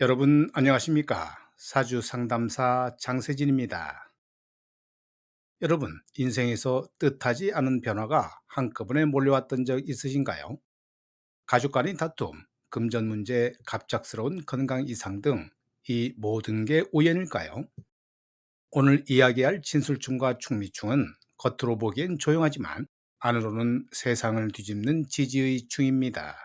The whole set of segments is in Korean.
여러분 안녕하십니까? 사주 상담사 장세진입니다. 여러분, 인생에서 뜻하지 않은 변화가 한꺼번에 몰려왔던 적 있으신가요? 가족 간의 다툼, 금전 문제, 갑작스러운 건강 이상 등 이 모든 게 우연일까요? 오늘 이야기할 진술충과 충미충은 겉으로 보기엔 조용하지만 안으로는 세상을 뒤집는 지지의 충입니다.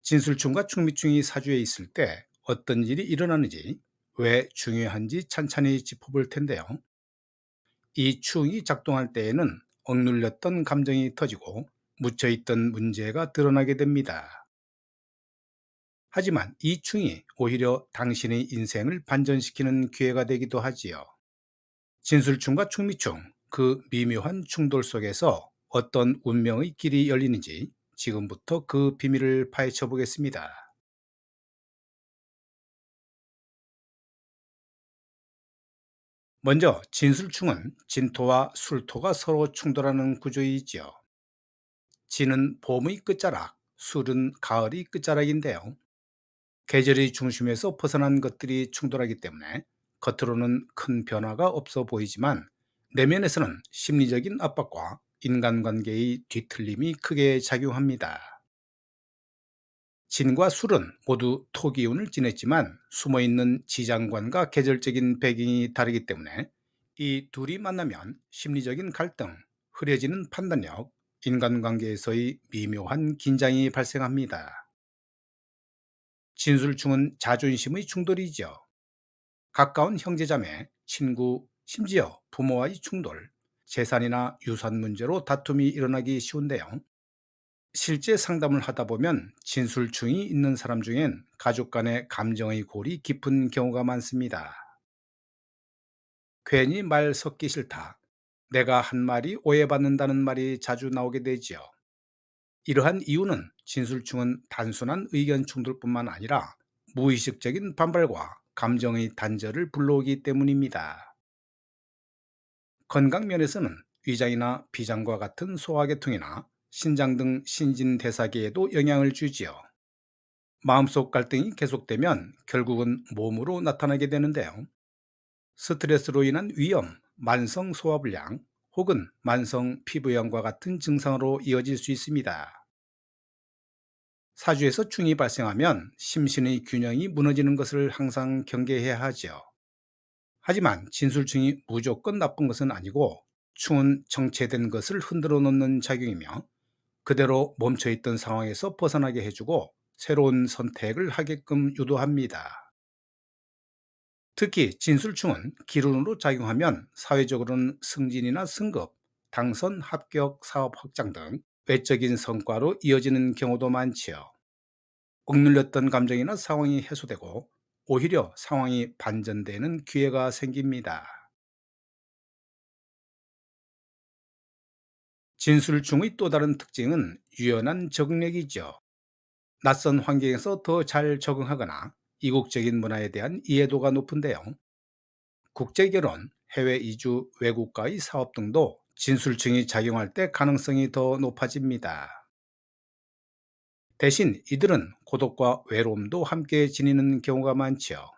진술충과 충미충이 사주에 있을 때 어떤 일이 일어나는지, 왜 중요한지 찬찬히 짚어볼 텐데요. 이 충이 작동할 때에는 억눌렸던 감정이 터지고 묻혀있던 문제가 드러나게 됩니다. 하지만 이 충이 오히려 당신의 인생을 반전시키는 기회가 되기도 하지요. 진술충과 충미충, 그 미묘한 충돌 속에서 어떤 운명의 길이 열리는지 지금부터 그 비밀을 파헤쳐 보겠습니다. 먼저 진술충은 진토와 술토가 서로 충돌하는 구조이지요. 진은 봄의 끝자락, 술은 가을의 끝자락인데요. 계절의 중심에서 벗어난 것들이 충돌하기 때문에 겉으로는 큰 변화가 없어 보이지만 내면에서는 심리적인 압박과 인간관계의 뒤틀림이 크게 작용합니다. 진과 술은 모두 토기운을 지냈지만 숨어있는 지장관과 계절적인 배경이 다르기 때문에 이 둘이 만나면 심리적인 갈등, 흐려지는 판단력, 인간관계에서의 미묘한 긴장이 발생합니다. 진술충은 자존심의 충돌이죠. 가까운 형제자매, 친구, 심지어 부모와의 충돌, 재산이나 유산 문제로 다툼이 일어나기 쉬운데요. 실제 상담을 하다 보면 진술충이 있는 사람 중엔 가족 간의 감정의 골이 깊은 경우가 많습니다. 괜히 말 섞기 싫다. 내가 한 말이 오해받는다는 말이 자주 나오게 되지요. 이러한 이유는 진술충은 단순한 의견 충돌뿐만 아니라 무의식적인 반발과 감정의 단절을 불러오기 때문입니다. 건강 면에서는 위장이나 비장과 같은 소화계통이나 신장 등 신진대사계에도 영향을 주지요. 마음속 갈등이 계속되면 결국은 몸으로 나타나게 되는데요. 스트레스로 인한 위염, 만성 소화불량 혹은 만성 피부염과 같은 증상으로 이어질 수 있습니다. 사주에서 충이 발생하면 심신의 균형이 무너지는 것을 항상 경계해야 하죠. 하지만 진술충이 무조건 나쁜 것은 아니고, 충은 정체된 것을 흔들어 놓는 작용이며 그대로 멈춰있던 상황에서 벗어나게 해주고 새로운 선택을 하게끔 유도합니다. 특히 진술충은 기운으로 작용하면 사회적으로는 승진이나 승급, 당선, 합격, 사업 확장 등 외적인 성과로 이어지는 경우도 많지요. 억눌렸던 감정이나 상황이 해소되고 오히려 상황이 반전되는 기회가 생깁니다. 진술중의 또 다른 특징은 유연한 적응력이죠. 낯선 환경에서 더 잘 적응하거나 이국적인 문화에 대한 이해도가 높은데요. 국제 결혼, 해외 이주, 외국과의 사업 등도 진술층이 작용할 때 가능성이 더 높아집니다. 대신 이들은 고독과 외로움도 함께 지니는 경우가 많지요.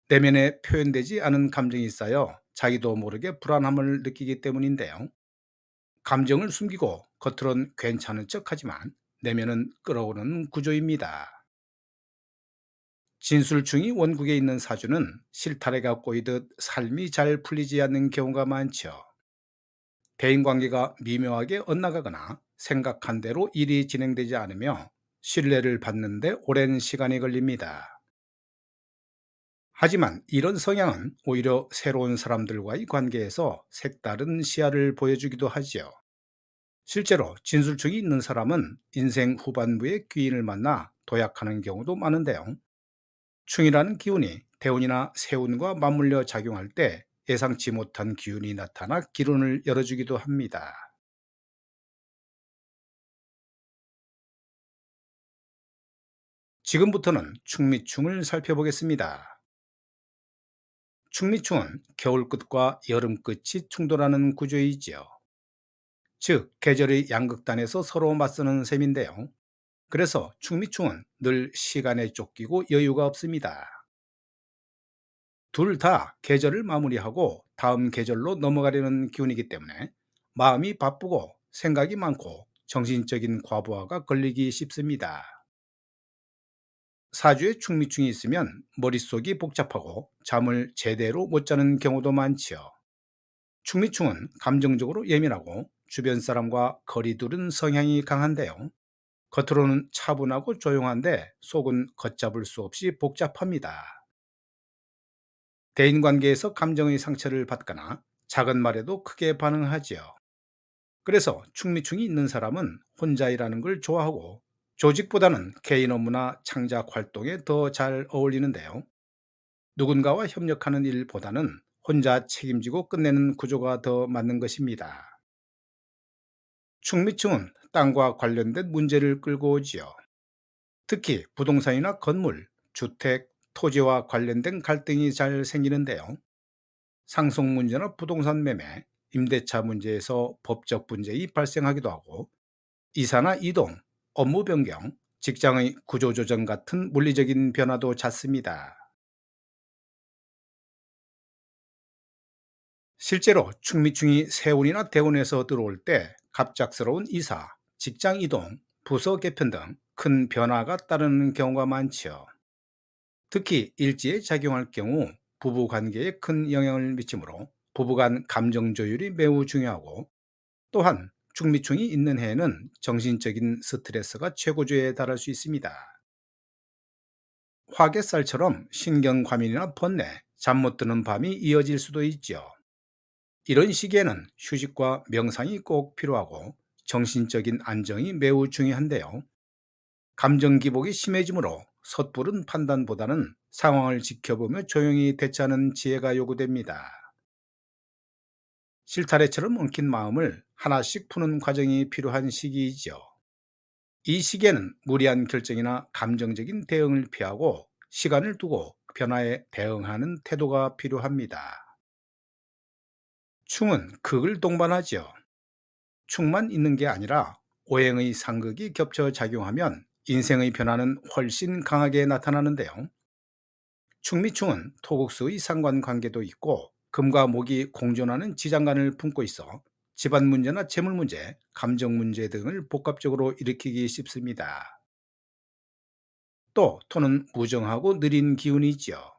내면에 표현되지 않은 감정이 쌓여 자기도 모르게 불안함을 느끼기 때문인데요. 감정을 숨기고 겉으론 괜찮은 척하지만 내면은 끓어오르는 구조입니다. 진술중이 원국에 있는 사주는 실타래가 꼬이듯 삶이 잘 풀리지 않는 경우가 많죠. 대인관계가 미묘하게 엇나가거나 생각한 대로 일이 진행되지 않으며 신뢰를 받는데 오랜 시간이 걸립니다. 하지만 이런 성향은 오히려 새로운 사람들과의 관계에서 색다른 시야를 보여주기도 하지요. 실제로 진술충이 있는 사람은 인생 후반부에 귀인을 만나 도약하는 경우도 많은데요. 충이라는 기운이 대운이나 세운과 맞물려 작용할 때 예상치 못한 기운이 나타나 기운을 열어주기도 합니다. 지금부터는 충미충을 살펴보겠습니다. 충미충은 겨울 끝과 여름 끝이 충돌하는 구조이지요. 즉, 계절의 양극단에서 서로 맞서는 셈인데요. 그래서 충미충은 늘 시간에 쫓기고 여유가 없습니다. 둘 다 계절을 마무리하고 다음 계절로 넘어가려는 기운이기 때문에 마음이 바쁘고 생각이 많고 정신적인 과부하가 걸리기 쉽습니다. 사주에 충미충이 있으면 머릿속이 복잡하고 잠을 제대로 못 자는 경우도 많지요. 충미충은 감정적으로 예민하고 주변 사람과 거리두는 성향이 강한데요. 겉으로는 차분하고 조용한데 속은 걷잡을 수 없이 복잡합니다. 대인관계에서 감정의 상처를 받거나 작은 말에도 크게 반응하지요. 그래서 충미충이 있는 사람은 혼자 일하는 걸 좋아하고 조직보다는 개인 업무나 창작 활동에 더 잘 어울리는데요. 누군가와 협력하는 일보다는 혼자 책임지고 끝내는 구조가 더 맞는 것입니다. 충미충은 땅과 관련된 문제를 끌고 오지요. 특히 부동산이나 건물, 주택, 토지와 관련된 갈등이 잘 생기는데요. 상속 문제나 부동산 매매, 임대차 문제에서 법적 분쟁이 발생하기도 하고 이사나 이동, 업무 변경, 직장의 구조조정 같은 물리적인 변화도 잦습니다. 실제로 충미충이 세운이나 대운에서 들어올 때 갑작스러운 이사, 직장 이동, 부서 개편 등 큰 변화가 따르는 경우가 많지요. 특히 일지에 작용할 경우 부부 관계에 큰 영향을 미치므로 부부 간 감정 조율이 매우 중요하고 또한 충미충이 있는 해에는 정신적인 스트레스가 최고조에 달할 수 있습니다. 화개살처럼 신경과민이나 번뇌, 잠 못 드는 밤이 이어질 수도 있죠. 이런 시기에는 휴식과 명상이 꼭 필요하고 정신적인 안정이 매우 중요한데요. 감정 기복이 심해지므로 섣부른 판단보다는 상황을 지켜보며 조용히 대처하는 지혜가 요구됩니다. 실타래처럼 엉킨 마음을 하나씩 푸는 과정이 필요한 시기이죠. 이 시기에는 무리한 결정이나 감정적인 대응을 피하고 시간을 두고 변화에 대응하는 태도가 필요합니다. 충은 극을 동반하지요. 충만 있는 게 아니라 오행의 상극이 겹쳐 작용하면 인생의 변화는 훨씬 강하게 나타나는데요. 충미충은 토국수의 상관관계도 있고 금과 목이 공존하는 지장간을 품고 있어 집안 문제나 재물 문제, 감정 문제 등을 복합적으로 일으키기 쉽습니다. 또 토는 무정하고 느린 기운이 있지요.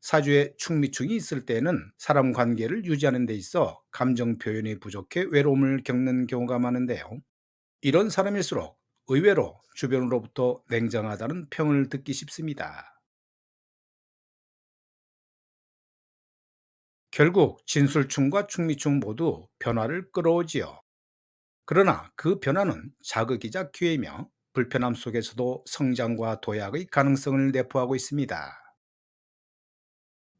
사주에 충미충이 있을 때에는 사람 관계를 유지하는 데 있어 감정 표현이 부족해 외로움을 겪는 경우가 많은데요. 이런 사람일수록 의외로 주변으로부터 냉정하다는 평을 듣기 쉽습니다. 결국 진술충과 충미충 모두 변화를 끌어오지요. 그러나 그 변화는 자극이자 기회이며 불편함 속에서도 성장과 도약의 가능성을 내포하고 있습니다.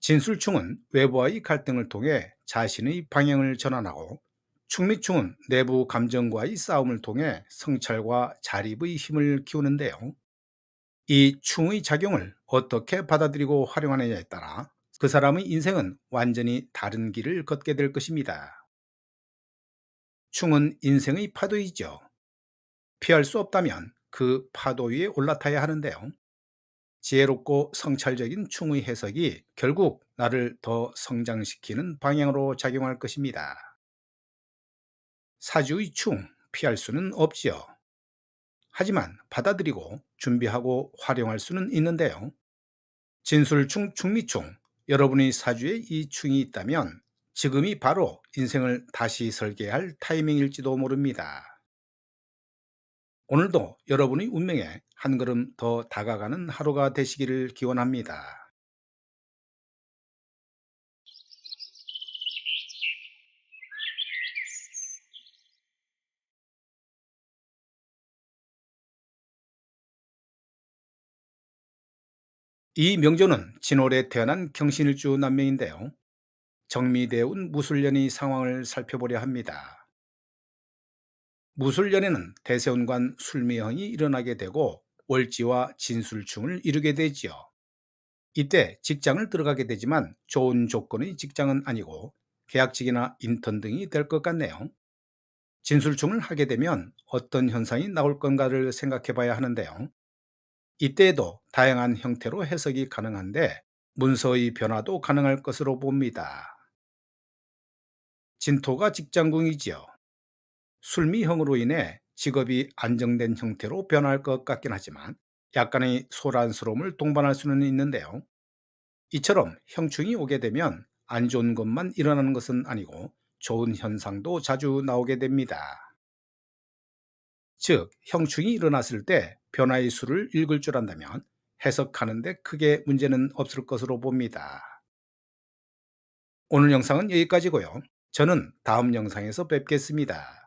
진술충은 외부와의 갈등을 통해 자신의 방향을 전환하고 충미충은 내부 감정과의 싸움을 통해 성찰과 자립의 힘을 키우는데요. 이 충의 작용을 어떻게 받아들이고 활용하느냐에 따라 그 사람의 인생은 완전히 다른 길을 걷게 될 것입니다. 충은 인생의 파도이죠. 피할 수 없다면 그 파도 위에 올라타야 하는데요. 지혜롭고 성찰적인 충의 해석이 결국 나를 더 성장시키는 방향으로 작용할 것입니다. 사주의 충, 피할 수는 없지요. 하지만 받아들이고 준비하고 활용할 수는 있는데요. 진술충, 충미충, 여러분의 사주에 이 충이 있다면 지금이 바로 인생을 다시 설계할 타이밍일지도 모릅니다. 오늘도 여러분의 운명에 한 걸음 더 다가가는 하루가 되시기를 기원합니다. 이 명조는 진월에 태어난 경신일주 남명인데요. 정미대운 무술년의 상황을 살펴보려 합니다. 무술년에는 대세운관 술미형이 일어나게 되고 월지와 진술충을 이루게 되지요. 이때 직장을 들어가게 되지만 좋은 조건의 직장은 아니고 계약직이나 인턴 등이 될 것 같네요. 진술충을 하게 되면 어떤 현상이 나올 건가를 생각해 봐야 하는데요. 이때에도 다양한 형태로 해석이 가능한데 문서의 변화도 가능할 것으로 봅니다. 진토가 직장궁이지요. 술미형으로 인해 직업이 안정된 형태로 변할 것 같긴 하지만 약간의 소란스러움을 동반할 수는 있는데요. 이처럼 형충이 오게 되면 안 좋은 것만 일어나는 것은 아니고 좋은 현상도 자주 나오게 됩니다. 즉, 형충이 일어났을 때 변화의 수를 읽을 줄 안다면 해석하는데 크게 문제는 없을 것으로 봅니다. 오늘 영상은 여기까지고요. 저는 다음 영상에서 뵙겠습니다.